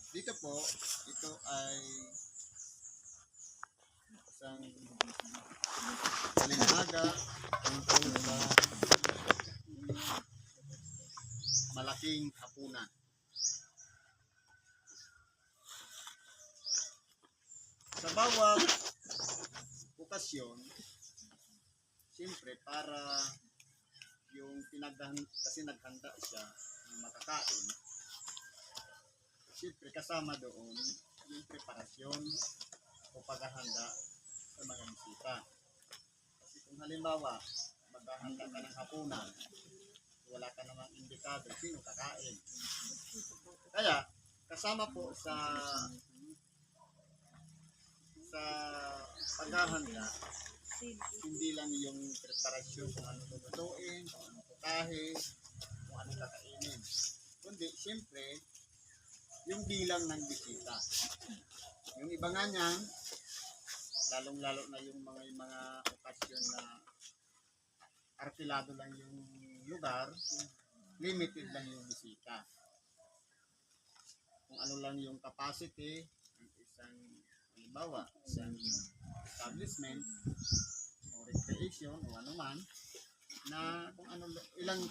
Dito po, ito ay isang palinhaga tungkol sa malaking hapunan. Sa bawat okasyon, siyempre para yung kasi naghanda siya ng makakain, siyempre kasama doon yung preparasyon o paghahanda sa mga bisita. Kasi kung halimbawa, maghahanda ka ng hapunan, wala ka namang imbitado, sino kakain? Kaya, kasama po sa paghahanda, hindi lang yung preparasyon kung ano lulutuin, kung ano putahe, kung ano kakainin. Kundi, siyempre, yung bilang ng bisita. Yung iba nga niyan, lalong-lalo na yung mga okasyon na arkilado lang yung lugar, limited lang yung bisita. Kung ano lang yung capacity ng isang, halimbawa, isang establishment o recreation o ano man, na kung ano, ilang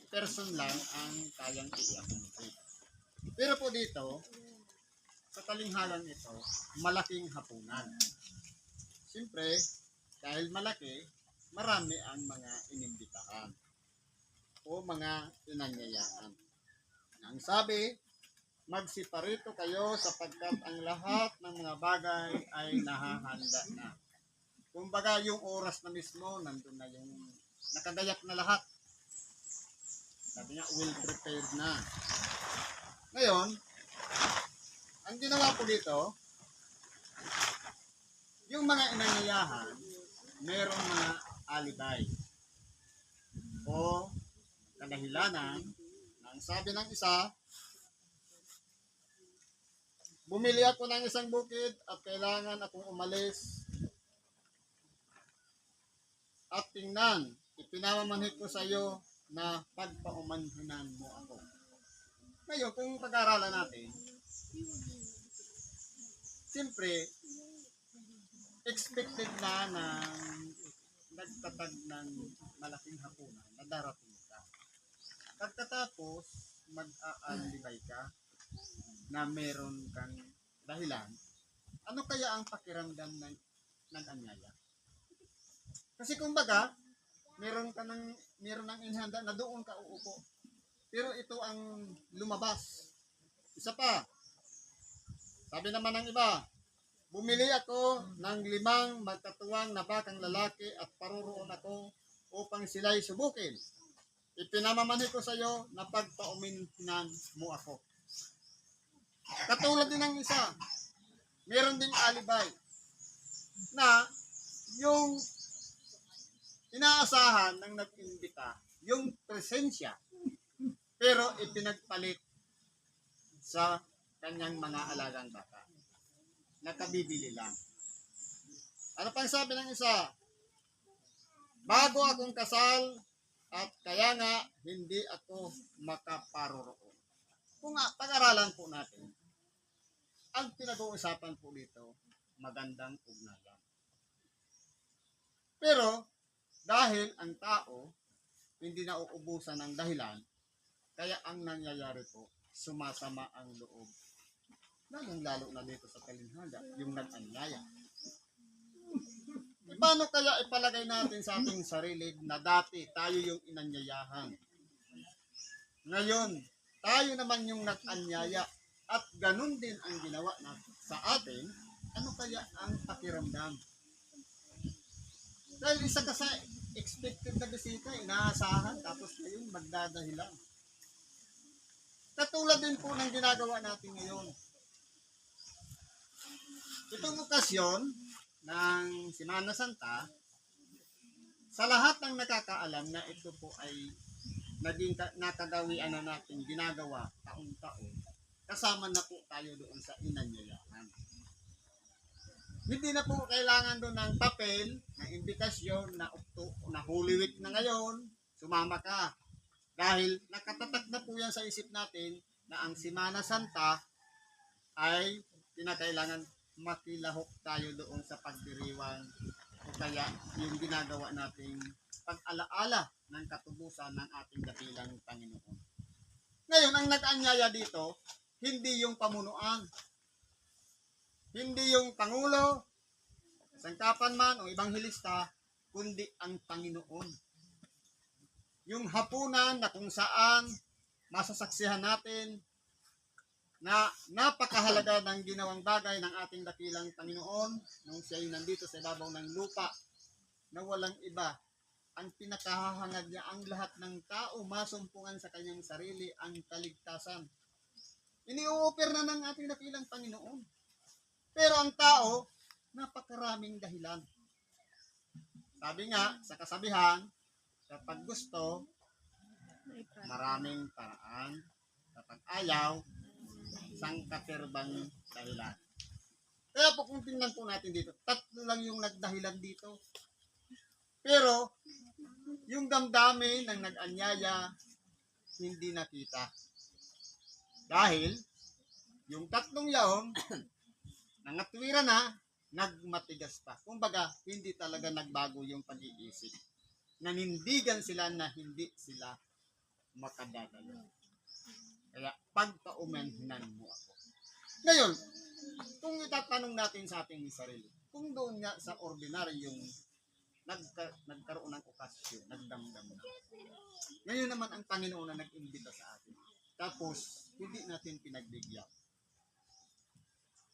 person lang ang kayang i-accommodate. Pero po dito, sa talinghalang ito, malaking hapunan. Siyempre, dahil malaki, marami ang mga inimbitahan o mga inanyayaan. Ang sabi, magsiparito kayo sapagkat ang lahat ng mga bagay ay nahahanda na. Kumbaga yung oras na mismo, nandun na yung nakagayak na lahat. Sabi nga, well prepared na. Ngayon, ang ginawa ko dito, yung mga inanyayahan, merong mga alibay o kadahilanan na ang sabi ng isa, bumili ako ng isang bukid at kailangan akong umalis at tingnan, ipinamamanhik ko sa iyo na pagpaumanhinan mo ako. Ngayon, kung pag-aaralan natin, siyempre, expected na nagtatag ng malaking hapunan na darating ka. Pagkatapos, mag-aalibay ka na meron kang dahilan, ano kaya ang pakiramdam ng anyaya? Kasi kumbaga, meron ng inhanda na doon ka uupo. Pero ito ang lumabas. Isa pa, sabi naman ng iba, bumili ako ng 5 magkatuwang na bakang lalaki at paroroon ako upang sila'y subukin. Ipinamamanhik ko sa iyo na pagpauminhinan mo ako. Katulad din ng isa, meron ding alibay na yung inaasahan ng nag-imbita, yung presensya, pero ipinagpalit sa kanyang mga alagang baka. Nakabibili lang. Ano pang sabi ng isa? Bago akong kasal at kaya nga hindi ako makaparoroon. Kung pag-aralan po natin, ang pinag-uusapan po dito, magandang ugnayan. Pero dahil ang tao hindi na uubusan ng dahilan, kaya ang nangyayari po, sumasama ang loob. Lalong-lalo na dito sa talinhaga, yung nag-anyaya. Paano kaya ipalagay natin sa ating sarili na dati tayo yung inanyayahan? Ngayon, tayo naman yung nag-anyaya at ganun din ang ginawa sa atin, ano kaya ang pakiramdam? Dahil isa ka sa expected na bisita, inaasahan, tapos ngayon magdadahilan. Katulad din po ng ginagawa natin ngayon. Itong okasyon ng Semana Santa, sa lahat ng nakakaalam na ito po ay naging nakagawian na natin ginagawa taon-taon, kasama na po tayo doon sa inanyayahan. Hindi na po kailangan doon ng papel, ng imbitasyon na Holy Week na ngayon, sumama ka. Dahil nakatatag na po yan sa isip natin na ang Semana Santa ay kinakailangan makilahok tayo doon sa pagdiriwang o kaya yung ginagawa nating pag-alaala ng katubusan ng ating dakilang Panginoon. Ngayon, ang nag-anyaya dito, hindi yung pamunuan, hindi yung Pangulo, sangkapan man o ibanghelista, kundi ang Panginoon. Yung hapunan na kung saan masasaksihan natin na napakahalaga ng ginawang bagay ng ating dakilang Panginoon nung siya ay nandito sa ibabaw ng lupa na walang iba. Ang pinakahahangad niya ang lahat ng tao masumpungan sa kanyang sarili ang kaligtasan. Iniuoper na ng ating dakilang Panginoon. Pero ang tao, napakaraming dahilan. Sabi nga, sa kasabihan, kapag gusto, maraming paraan. Kapag ayaw, sangkatirbang dahilan. Kaya po kung tingnan po natin dito, tatlo lang yung nagdahilan dito. Pero, yung damdamin ng nag-anyaya, hindi nakita. Dahil, yung tatlong yaon, nangatwira na, nagmatigas pa. Kumbaga, hindi talaga nagbago yung pag-iisip. Nanindigan sila na hindi sila makadadalo. Kaya, pagpaumanhinan mo ako. Ngayon, kung itatanong natin sa ating sarili, kung doon nga sa ordinaryong nagkaroon ng okasyon, nagdamdam na. Ngayon naman ang Panginoon na nag-imbita sa atin. Tapos, hindi natin pinagbigyan.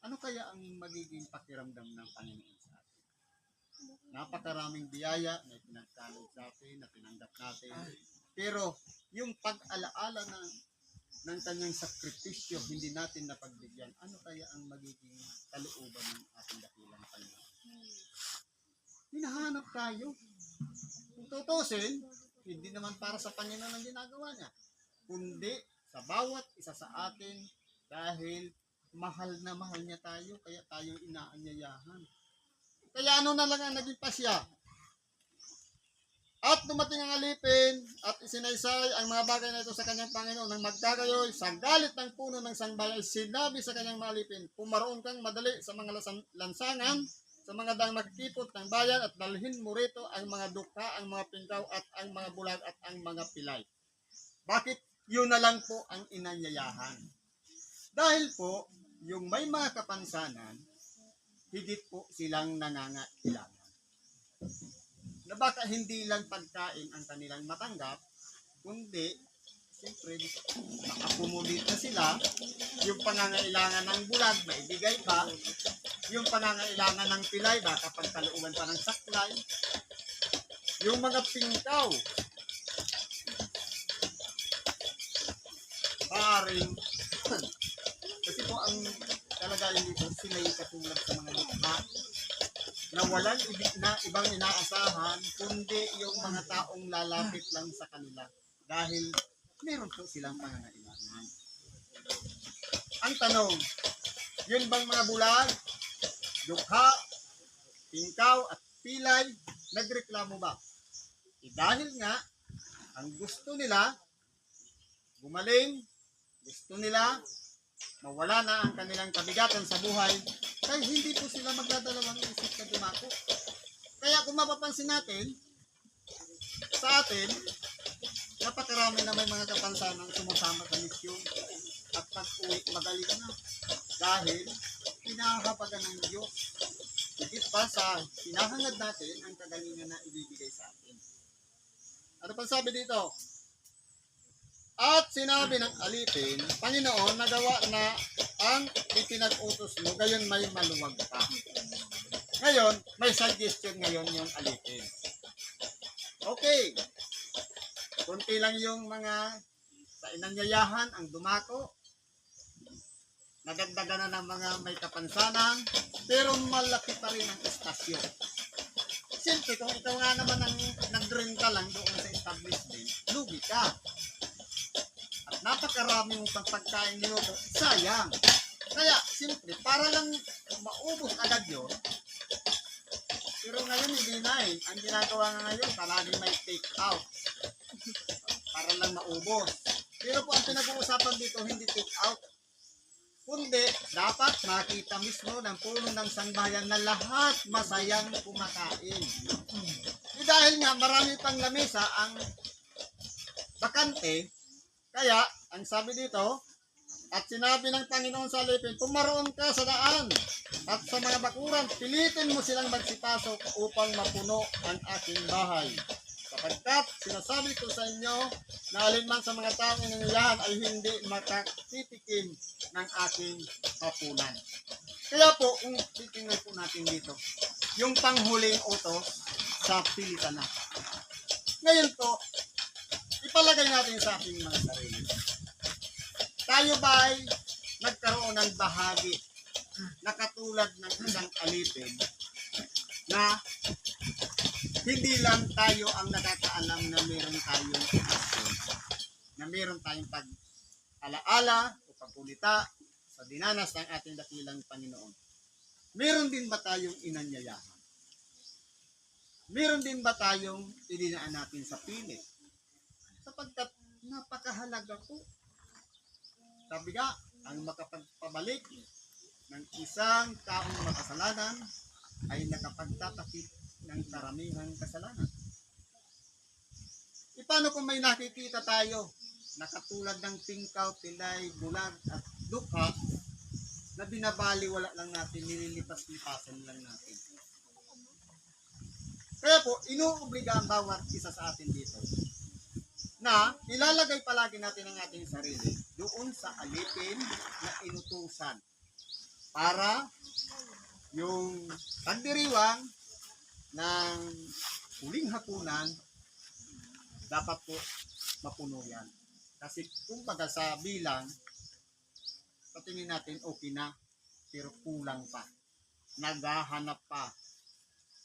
Ano kaya ang magiging pakiramdam ng Panginoon sa atin? Napakaraming biyaya na ipinagkalog sa atin, na tinanggap natin. Pero, yung pag-alaala ng kanyang sakripisyo, hindi natin napagbigyan. Ano kaya ang magiging kalooban ng ating dakilang Panginoon? Hinahanap tayo. Kung tutusin, hindi naman para sa Panginoon ang ginagawa niya, kundi sa bawat isa sa atin dahil mahal na mahal niya tayo, kaya tayo inaanyayahan. Kaya ano na lang ang naging pasya? At dumating ang alipin at isinaysay ang mga bagay na ito sa kanyang Panginoon nang magkagayoy sa galit ng puno ng sangbay ay sinabi sa kanyang mga alipin, pumaroon kang madali sa mga lansangan, sa mga daang nakikipot ng bayan at dalhin mo rito ang mga dukha, ang mga pingkaw at ang mga bulag at ang mga pilay. Bakit? Yun na lang po ang inanyayahan. Dahil po, yung may mga kapansanan, higit po silang nangangailangan. Na baka hindi lang pagkain ang kanilang matanggap, kundi, siyempre, makapumulit na sila, yung pangangailangan ng bulag, maibigay pa, yung pangangailangan ng pilay, baka pagkalooban pa ng saklay, yung mga pingkaw, paring, kasi po ang kalagayan dito, sila yung katulad sa mga lukha, na walang ibang inaasahan, kundi yung mga taong lalapit lang sa kanila, dahil meron po silang pangangailangan. Ang tanong, yun bang mga bulag, dukha, pingkaw at pilay, nagreklamo ba? Dahil nga, ang gusto nila, gumaling, gusto nila, mawala na ang kanilang kabigatan sa buhay, kaya hindi po sila magdadalawang isip na dumako. Kaya kung mapapansin natin, sa atin, napakarami na may mga kapansanang sumasama sa misyon at pag-uwi madali na. Dahil, pinahahapagan ng Diyos. Higit pa sa hinahangad natin ang kagalingan na ibibigay sa atin. Ano pa sabi dito? At sinabi ng alipin, Panginoon, nagawa na ang ipinag-utos mo, gayon may maluwag pa. Ngayon, may suggestion ngayon yung alipin. Okay. Kunti lang yung mga sa inanyayahan ang dumako. Nagagdagan na ng mga may kapansanan, pero malaki pa rin ang estasyon. Siyempre, kung ikaw nga naman ang nag-renta lang doon sa establishment, lugi ka. At napakarami mong pagkain niyo, sayang. Kaya, siyempre, para lang maubos agad yun, pero ngayon hindi na eh. Ang ginagawa nga ngayon, palagi may take out. Para lang maubos. Pero po ang pinag-uusapan dito, hindi take out. kundi dapat makita mismo ng puno ng sambahayan na lahat masayang kumakain. Dahil nga marami pang lamesa ang bakante, kaya ang sabi dito, at sinabi ng Panginoon sa alipin, pumaroon ka sa daan at sa mga bakuran, pilitin mo silang magsipasok upang mapuno ang aking bahay. Sapagkat sinasabi ko sa inyo na alinman sa mga taong inaniyahan ay hindi makatitikim ng aking hapunan. Kaya po, kung titingnan po natin dito, yung panghuling utos sa pilitan na. Ngayon po, ipalagay natin sa ating mga sarili. Tayo ba'y nagkaroon ng bahagi na katulad ng isang alipin na hindi lang tayo ang nakakaalam na meron tayong aksyon, na meron tayong pag-alaala o pagkulita sa dinanas ng ating dakilang Panginoon. Meron din ba tayong inanyayahan? Meron din ba tayong idinaan natin sa pilit? Sapagkat napakahalaga po. Sabi nga, ang makapagpabalik ng isang taong makasalanan ay nakapagtatakip ng karamihang kasalanan. Paano kung may nakikita tayo na katulad ng tingkaw, pilay, bulag at dukha na binabaliwala lang natin, nililipas-lipasan lang natin. Kaya po, inuobliga ang bawat isa sa atin dito na ilalagay palagi natin ang ating sarili doon sa alipin na inutusan para yung pagdiriwang ng huling hapunan dapat po mapuno yan. Kasi kumbaga sa bilang, patingin natin okay na, pero kulang pa. Naghahanap pa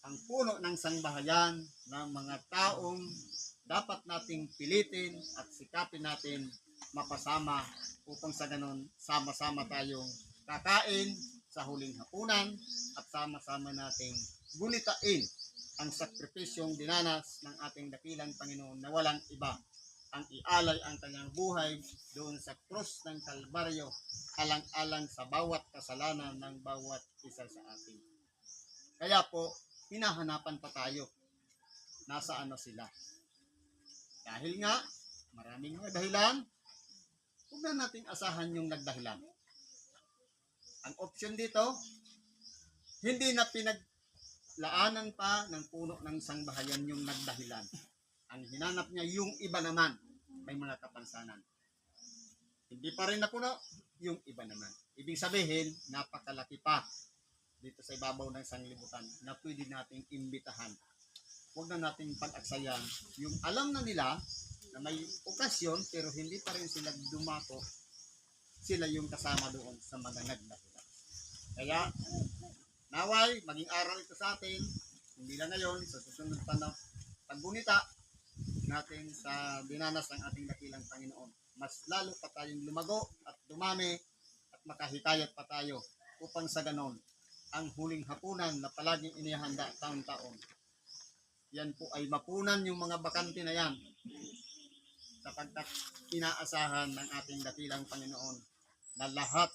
ang puno ng sangbahayan ng mga taong dapat nating pilitin at sikapin natin mapasama upang sa ganon sama-sama tayong kakain sa huling hapunan at sama-sama nating gunitain ang sakripisyong dinanas ng ating dakilang Panginoon na walang iba ang ialay ang kanyang buhay doon sa krus ng Kalbaryo alang-alang sa bawat kasalanan ng bawat isa sa atin. Kaya po, hinahanapan pa tayo. Nasaan na sila? Dahil nga, maraming mga dahilan, huwag na natin asahan yung nagdahilan. Ang option dito, hindi na pinaglaanan pa ng puno ng sangbahayan yung nagdahilan. Ang hinanap niya yung iba naman, may mga kapansanan. Hindi pa rin napuno, yung iba naman. Ibig sabihin, napakalaki pa dito sa ibabaw ng sanglibutan na pwede nating imbitahan. Huwag na nating pag-aksayan yung alam na nila na may okasyon pero hindi pa rin sila dumako, sila yung kasama doon sa mga nagdahilan. Kaya naway, maging aral ito sa atin, hindi lang ngayon, sa susunod pa na paggunita natin sa dinanas ng ating dakilang Panginoon. Mas lalo pa tayong lumago at dumami at makahikayat pa tayo upang sa ganon ang huling hapunan na palaging inihanda taon-taon. Yan po ay mapunan yung mga bakante na yan sapagkat inaasahan ng ating dakilang Panginoon na lahat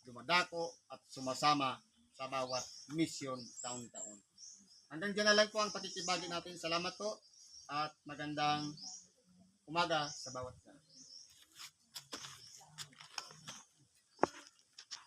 dumadako at sumasama sa bawat misyon taon-taon. Hanggang dyan na lang po ang pakikibagi natin. Salamat po at magandang umaga sa bawat isa.